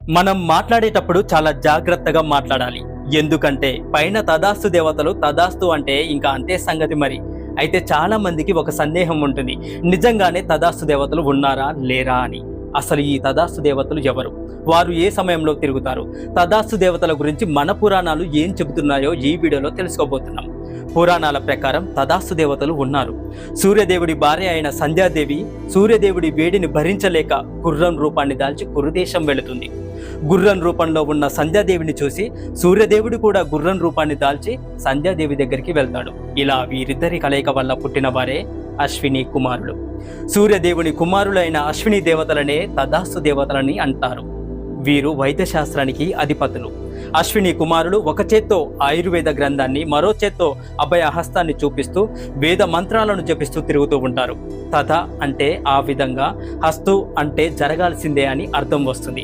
మనం మాట్లాడేటప్పుడు చాలా జాగ్రత్తగా మాట్లాడాలి. ఎందుకంటే పైన తదాస్తు దేవతలు తదాస్తు అంటే ఇంకా అంతే సంగతి మరి. అయితే చాలా మందికి ఒక సందేహం ఉంటుంది, నిజంగానే తదాస్తు దేవతలు ఉన్నారా లేరా అని. అసలు ఈ తదాస్తు దేవతలు ఎవరు, వారు ఏ సమయంలో తిరుగుతారు, తదాస్తు దేవతల గురించి మన పురాణాలు ఏం చెబుతున్నాయో ఈ వీడియోలో తెలుసుకోబోతున్నాం. పురాణాల ప్రకారం తదాస్తు దేవతలు ఉన్నారు. సూర్యదేవుడి భార్య అయిన సంధ్యాదేవి సూర్యదేవుడి వేడిని భరించలేక గుర్రం రూపాన్ని దాల్చి కురుదేశం వెళుతుంది. గుర్రం రూపంలో ఉన్న సంధ్యాదేవిని చూసి సూర్యదేవుడు కూడా గుర్రం రూపాన్ని దాల్చి సంధ్యాదేవి దగ్గరికి వెళ్తాడు. ఇలా వీరిద్దరి కలయిక వల్ల పుట్టిన వారే అశ్విని కుమారులు. సూర్యదేవుని కుమారులైన అశ్విని దేవతలనే తదాస్తు దేవతలని అంటారు. వీరు వైద్యశాస్త్రానికి అధిపతులు. అశ్విని కుమారులు ఒక చేత్తో ఆయుర్వేద గ్రంథాన్ని, మరో చేత్తో అభయ హస్తాన్ని చూపిస్తూ వేద మంత్రాలను జపిస్తూ తిరుగుతూ ఉంటారు. తథ అంటే ఆ విధంగా, హస్తు అంటే జరగాల్సిందే అని అర్థం వస్తుంది.